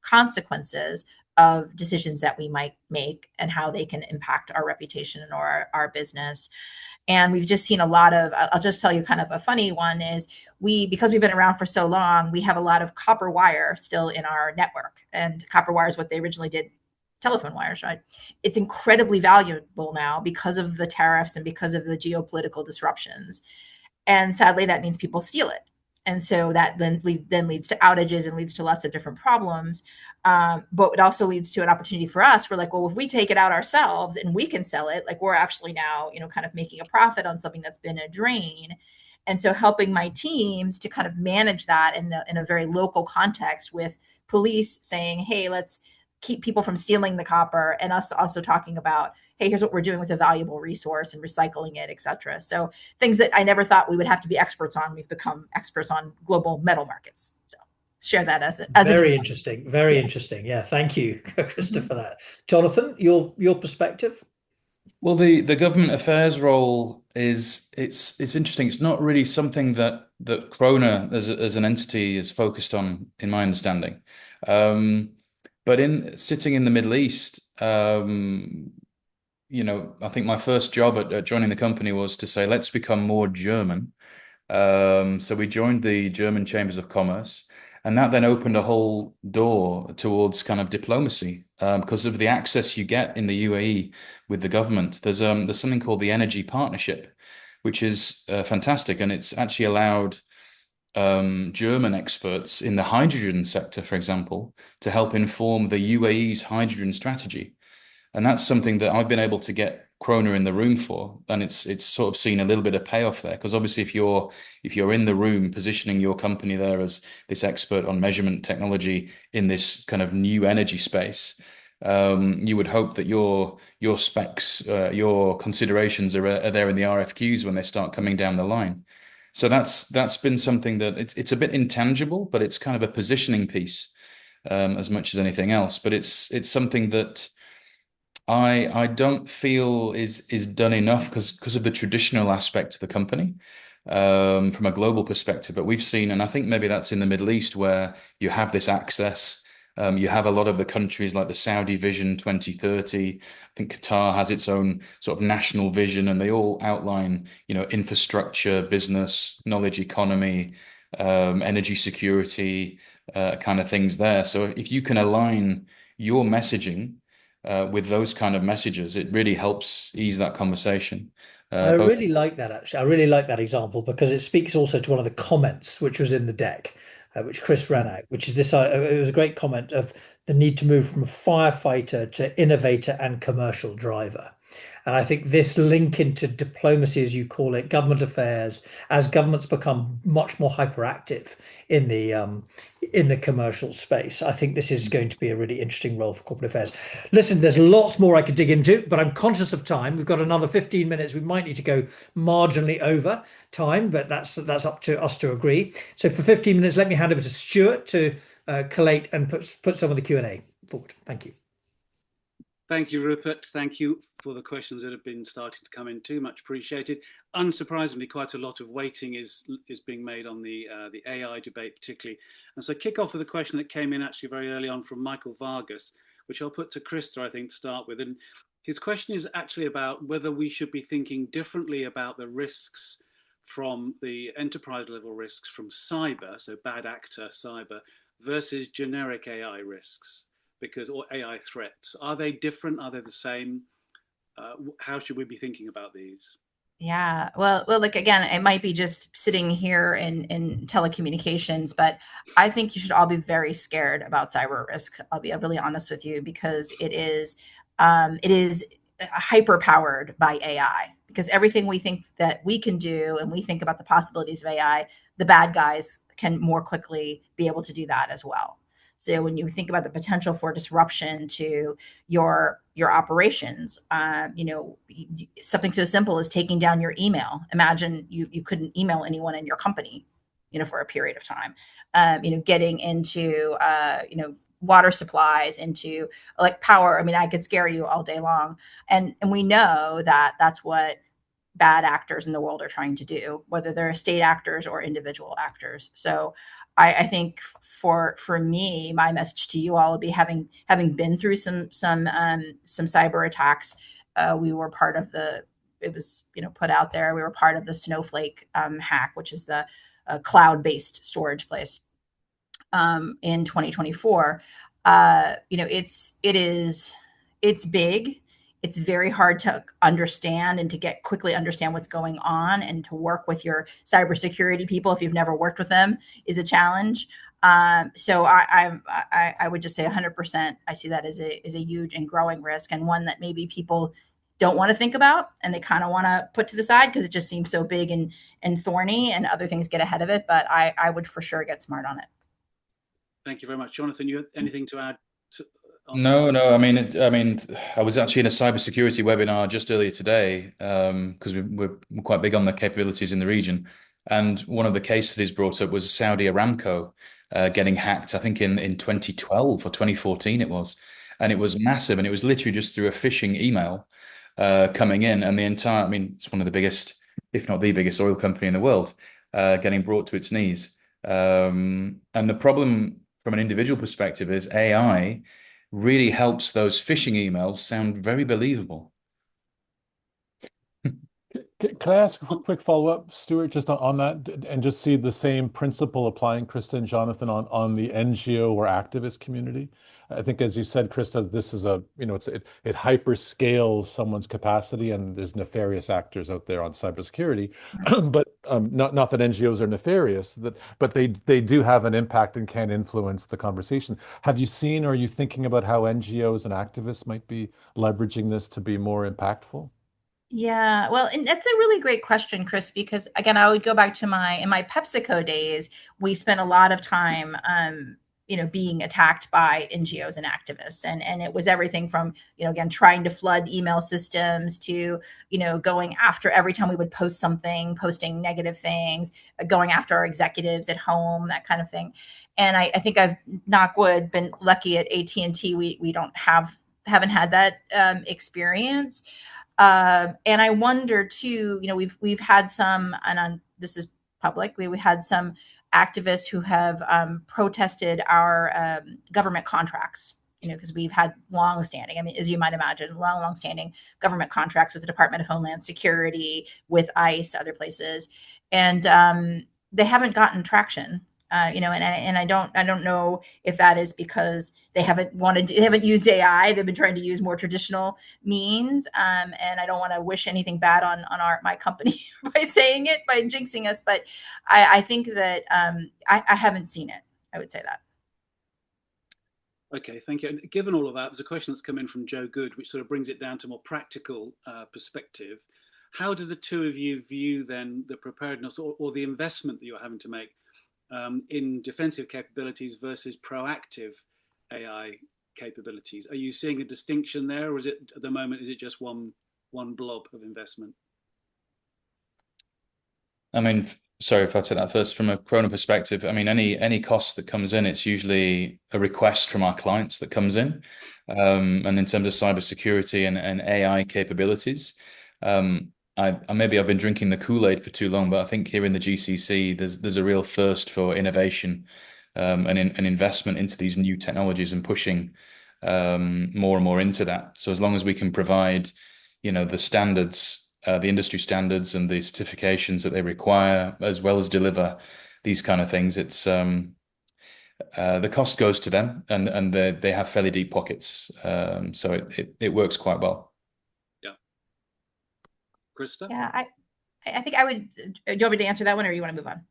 consequences of decisions that we might make and how they can impact our reputation or our business. And we've just seen a lot of, I'll just tell you kind of a funny one is because we've been around for so long, we have a lot of copper wire still in our network. And copper wire is what they originally did telephone wires, right? It's incredibly valuable now because of the tariffs and because of the geopolitical disruptions. And sadly, that means people steal it. And so that then leads to outages and leads to lots of different problems. But it also leads to an opportunity for us. We're like, well, if we take it out ourselves and we can sell it, like we're actually now, kind of making a profit on something that's been a drain. And so helping my teams to kind of manage that in a very local context with police saying, hey, let's keep people from stealing the copper, and us also talking about, hey, here's what we're doing with a valuable resource and recycling it, et cetera. So things that I never thought we would have to be experts on, we've become experts on global metal markets. So share that as very interesting. Very interesting. Yeah, thank you, Krista, for that. Jonathan, your perspective? Well, the government affairs role it's interesting. It's not really something that Krona as an entity is focused on, in my understanding. But in sitting in the Middle East, I think my first job at joining the company was to say, let's become more German. So we joined the German Chambers of Commerce, and that then opened a whole door towards kind of diplomacy because of the access you get in the UAE with the government. There's something called the Energy Partnership, which is fantastic, and it's actually allowed German experts in the hydrogen sector, for example, to help inform the UAE's hydrogen strategy. And that's something that I've been able to get Krona in the room for, and it's sort of seen a little bit of payoff there, because obviously if you're in the room positioning your company there as this expert on measurement technology in this kind of new energy space, you would hope that your specs, your considerations are there in the RFQs when they start coming down the line. So that's been something that it's a bit intangible, but it's kind of a positioning piece as much as anything else. But it's something that I don't feel is done enough because of the traditional aspect of the company from a global perspective. But we've seen, and I think maybe that's in the Middle East where you have this access. You have a lot of the countries like the Saudi Vision 2030. I think Qatar has its own sort of national vision, and they all outline, infrastructure, business, knowledge economy, energy security, kind of things there. So if you can align your messaging with those kind of messages. It really helps ease that conversation. I really like that, actually. I really like that example because it speaks also to one of the comments which was in the deck, which Chris ran out, which is this. It was a great comment of the need to move from firefighter to innovator and commercial driver. And I think this link into diplomacy, as you call it, government affairs, as governments become much more hyperactive in the commercial space, I think this is going to be a really interesting role for corporate affairs. Listen, there's lots more I could dig into, but I'm conscious of time. We've got another 15 minutes. We might need to go marginally over time, but that's up to us to agree. So for 15 minutes, let me hand over to Stuart to collate and put some of the Q&A forward. Thank you. Thank you, Rupert. Thank you for the questions that have been starting to come in too. Much appreciated. Unsurprisingly, quite a lot of weighting is being made on the AI debate particularly. And so kick off with a question that came in actually very early on from Michael Vargas, which I'll put to Krista, I think, to start with. And his question is actually about whether we should be thinking differently about the risks from the enterprise level risks from cyber, so bad actor cyber, versus generic AI risks. Or AI threats, are they different? Are they the same? How should we be thinking about these? Yeah, well, look, again, it might be just sitting here in telecommunications, but I think you should all be very scared about cyber risk. I'll be really honest with you because it is hyper powered by AI. Because everything we think that we can do, and we think about the possibilities of AI, the bad guys can more quickly be able to do that as well. So when you think about the potential for disruption to your operations, something so simple as taking down your email. Imagine you couldn't email anyone in your company, for a period of time. Getting into water supplies, into like power. I mean, I could scare you all day long, and we know that that's what bad actors in the world are trying to do, whether they're state actors or individual actors. So I think for me, my message to you all would be having been through some cyber attacks. We were part of it was put out there. We were part of the Snowflake hack, which is the cloud-based storage place in 2024. It's big. It's very hard to understand and to quickly understand what's going on, and to work with your cybersecurity people if you've never worked with them is a challenge. So I would just say 100%. I see that as a huge and growing risk, and one that maybe people don't want to think about, and they kind of want to put to the side because it just seems so big and thorny, and other things get ahead of it. But I would for sure get smart on it. Thank you very much, Jonathan. You have anything to add? No. I mean, I was actually in a cybersecurity webinar just earlier today because we're quite big on the capabilities in the region, and one of the case studies brought up was Saudi Aramco getting hacked. I think in 2012 or 2014 it was, and it was massive, and it was literally just through a phishing email coming in, and it's one of the biggest, if not the biggest, oil company in the world getting brought to its knees. And the problem from an individual perspective is AI really helps those phishing emails sound very believable. Can I ask a quick follow-up, Stuart, just on that, and just see the same principle applying, Krista and Jonathan, on the NGO or activist community? I think, as you said, Krista, this is it hyper scales someone's capacity, and there's nefarious actors out there on cybersecurity, but not that NGOs are nefarious, but they do have an impact and can influence the conversation. Have you seen, or are you thinking about how NGOs and activists might be leveraging this to be more impactful? Yeah, well, and that's a really great question, Chris, because again, I would go back to in my PepsiCo days, we spent a lot of time, being attacked by NGOs and activists. And it was everything from, again, trying to flood email systems to, going after every time we would post something, posting negative things, going after our executives at home, that kind of thing. And I think I've, knock wood, been lucky at AT&T. We haven't had that experience. And I wonder too, we've had some, and this is public, we had some activists who have protested our government contracts, because we've had long-standing, as you might imagine, long-standing government contracts with the Department of Homeland Security, with ICE, other places, and they haven't gotten traction. And I don't know if that is because they haven't used AI. They've been trying to use more traditional means. And I don't want to wish anything bad on my company by saying it, by jinxing us. But I think that I haven't seen it. I would say that. Okay, thank you. And given all of that, there's a question that's come in from Joe Good, which sort of brings it down to a more practical perspective. How do the two of you view then the preparedness or the investment that you're having to make in defensive capabilities versus proactive AI capabilities? Are you seeing a distinction there, or is it at the moment, is it just one blob of investment? I mean, sorry if I take that first. From a Corona perspective, I mean, any cost that comes in, it's usually a request from our clients that comes in. And in terms of cybersecurity and AI capabilities, maybe I've been drinking the Kool-Aid for too long, but I think here in the GCC, there's a real thirst for innovation and investment into these new technologies and pushing more and more into that. So as long as we can provide, the standards, the industry standards and the certifications that they require, as well as deliver these kind of things, it's the cost goes to them, and they have fairly deep pockets, so it works quite well. Yeah, Krista. Yeah, I think I would. Do you want me to answer that one, or you want to move on?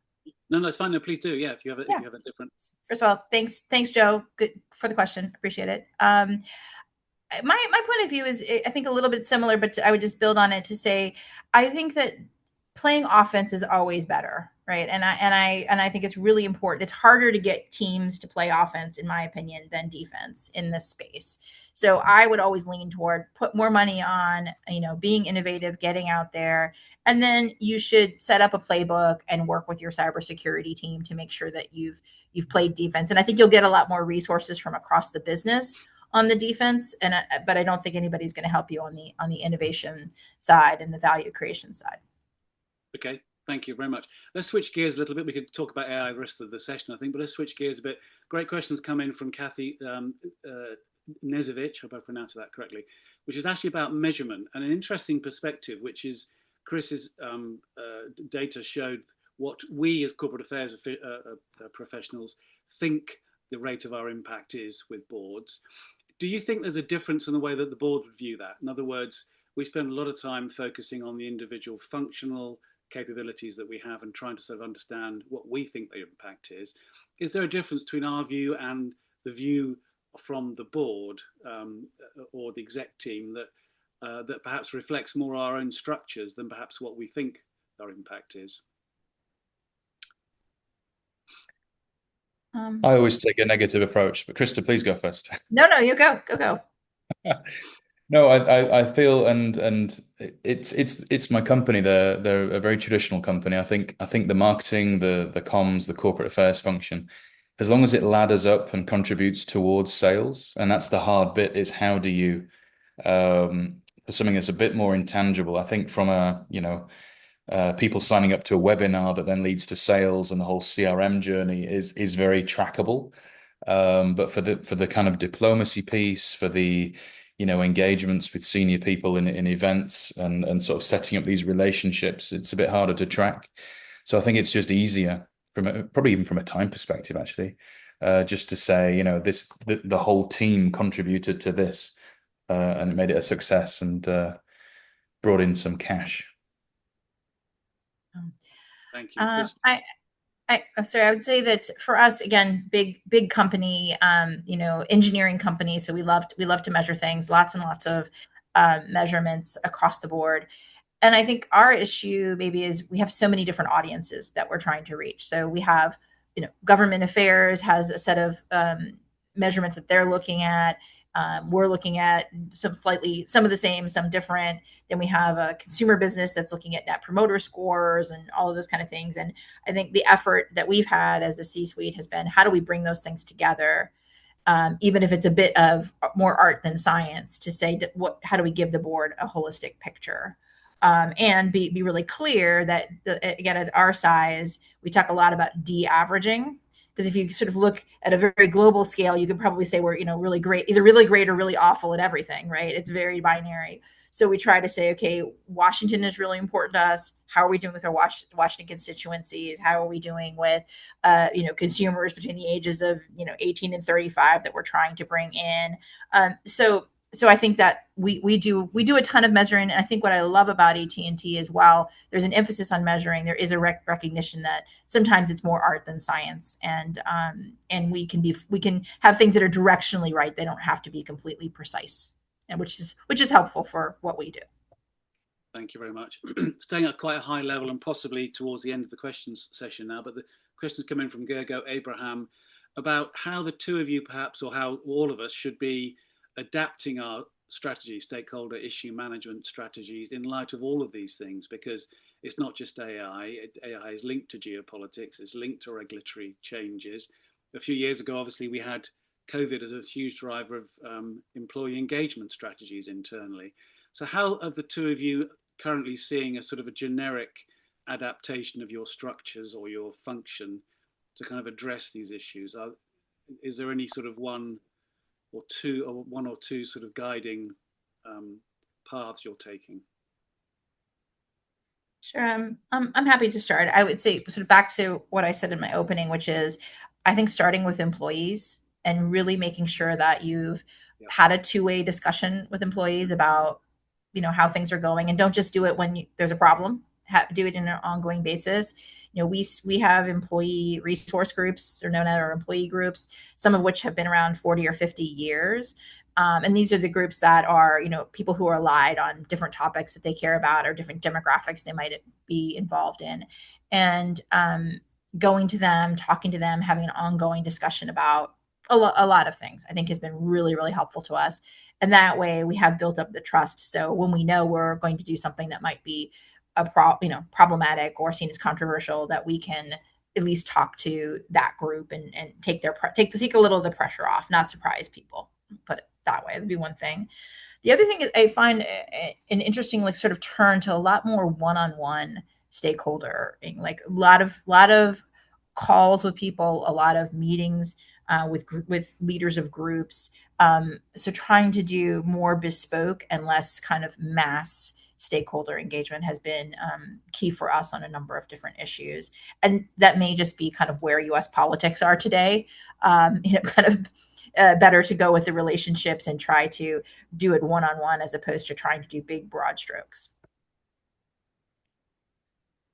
No, it's fine. No, please do. Yeah, if you have a different. First of all, thanks, Joe. Good for the question. Appreciate it. My point of view is, I think, a little bit similar, but I would just build on it to say, I think that playing offense is always better, right? And I think it's really important. It's harder to get teams to play offense, in my opinion, than defense in this space. So I would always lean toward put more money on, being innovative, getting out there, and then you should set up a playbook and work with your cybersecurity team to make sure that you've played defense. And I think you'll get a lot more resources from across the business on the defense, but I don't think anybody's going to help you on the innovation side and the value creation side. Okay, thank you very much. Let's switch gears a little bit. We could talk about AI the rest of the session, I think, but let's switch gears a bit. Great questions come in from Kathy Nezovic, I hope I pronounced that correctly, which is actually about measurement and an interesting perspective, which is Chris's data showed what we as corporate affairs professionals think the rate of our impact is with boards. Do you think there's a difference in the way that the board would view that? In other words, we spend a lot of time focusing on the individual functional capabilities that we have and trying to sort of understand what we think the impact is. Is there a difference between our view and the view from the board or the exec team that perhaps reflects more our own structures than perhaps what we think our impact is? I always take a negative approach, but Krista, please go first. No, you go. No, I feel, and it's my company. They're a very traditional company. I think the marketing, the comms, the corporate affairs function, as long as it ladders up and contributes towards sales, and that's the hard bit, is how do you for something that's a bit more intangible. I think from people signing up to a webinar that then leads to sales and the whole CRM journey is very trackable. But for the kind of diplomacy piece, for the engagements with senior people in events and sort of setting up these relationships, it's a bit harder to track. So I think it's just easier probably even from a time perspective, actually, just to say, the whole team contributed to this and it made it a success and brought in some cash. Thank you. I would say that for us, again, big company, engineering company. So we love to measure things, lots and lots of measurements across the board. And I think our issue maybe is we have so many different audiences that we're trying to reach. So we have, government affairs has a set of measurements that they're looking at. We're looking at some of the same, some different. Then we have a consumer business that's looking at net promoter scores and all of those kind of things. And I think the effort that we've had as a C-suite has been, how do we bring those things together? Even if it's a bit of more art than science, to say how do we give the board a holistic picture? And be really clear that, again, at our size, we talk a lot about de-averaging, because if you sort of look at a very global scale, you could probably say we're, really great, either really great or really awful at everything, right? It's very binary. So we try to say, okay, Washington is really important to us. How are we doing with our Washington constituencies? How are we doing with, consumers between the ages of, 18 and 35 that we're trying to bring in? So I think that we do a ton of measuring, and I think what I love about AT&T is, while there's an emphasis on measuring, there is a recognition that sometimes it's more art than science, and we can have things that are directionally right. They don't have to be completely precise, and which is helpful for what we do. Thank you very much. Staying at quite a high level and possibly towards the end of the questions session now, but the questions come in from Gergo Abraham about how the two of you perhaps, or how all of us should be adapting our strategy, stakeholder issue management strategies, in light of all of these things, because it's not just AI. AI is linked to geopolitics, it's linked to regulatory changes. A few years ago, obviously, we had COVID as a huge driver of employee engagement strategies internally. So how are the two of you currently seeing a sort of a generic adaptation of your structures or your function to kind of address these issues? Is there any sort of one or two sort of guiding paths you're taking? Sure. I'm happy to start. I would say, sort of back to what I said in my opening, which is, I think starting with employees and really making sure that you've had a two-way discussion with employees about, how things are going, and don't just do it when there's a problem. Do it in an ongoing basis. We have employee resource groups, or known as our employee groups, some of which have been around 40 or 50 years. And these are the groups that are, people who are allied on different topics that they care about, or different demographics they might be involved in. And going to them, talking to them, having an ongoing discussion about a lot of things, I think has been really, really helpful to us. And that way we have built up the trust. So when we know we're going to do something that might be problematic or seen as controversial, that we can at least talk to that group and take a little of the pressure off, not surprise people, put it that way. That'd be one thing. The other thing is, I find an interesting sort of turn to a lot more one-on-one stakeholder, like a lot of calls with people, a lot of meetings with leaders of groups. So trying to do more bespoke and less kind of mass stakeholder engagement has been key for us on a number of different issues. And that may just be kind of where US politics are today. Kind of better to go with the relationships and try to do it one-on-one, as opposed to trying to do big broad strokes.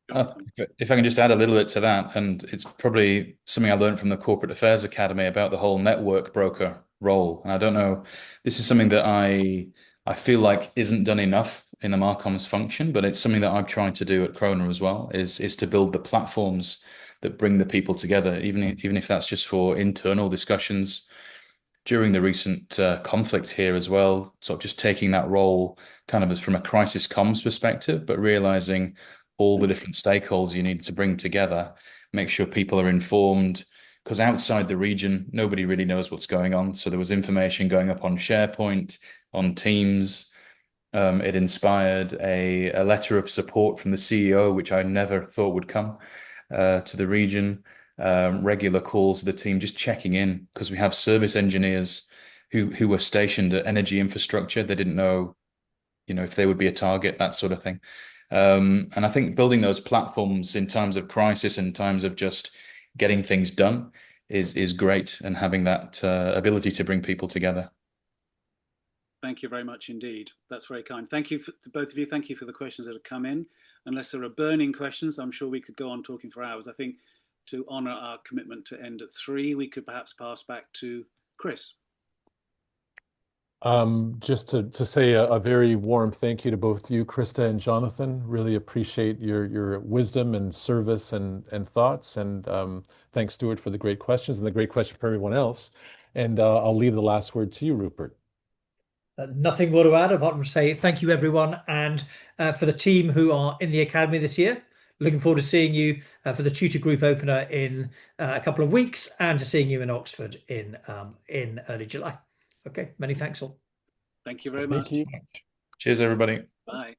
If I can just add a little bit to that, and it's probably something I learned from the Corporate Affairs Academy about the whole network broker role. And I don't know, this is something that I feel like isn't done enough in the Marcom's function, but it's something that I've tried to do at Kroner as well, is to build the platforms that bring the people together, even if that's just for internal discussions. During the recent conflict here as well, sort of just taking that role kind of as from a crisis comms perspective, but realizing all the different stakeholders you need to bring together, make sure people are informed, because outside the region, nobody really knows what's going on. So there was information going up on SharePoint, on Teams. It inspired a letter of support from the CEO, which I never thought would come to the region. Regular calls with the team, just checking in, because we have service engineers who were stationed at energy infrastructure. They didn't know, if they would be a target, that sort of thing. And I think building those platforms in times of crisis and times of just getting things done is great, and having that ability to bring people together. Thank you very much indeed. That's very kind. Thank you to both of you. Thank you for the questions that have come in. Unless there are burning questions, I'm sure we could go on talking for hours. I think to honour our commitment to end at 3, we could perhaps pass back to Chris. Just to say a very warm thank you to both you, Krista and Jonathan. Really appreciate your wisdom and service and thoughts. And thanks, Stuart, for the great questions and the great question for everyone else. And I'll leave the last word to you, Rupert. Nothing more to add apart from say thank you, everyone. And for the team who are in the Academy this year, looking forward to seeing you for the tutor group opener in a couple of weeks, and to seeing you in Oxford in early July. Okay, many thanks all. Thank you very much. Thank you. Cheers, everybody. Bye.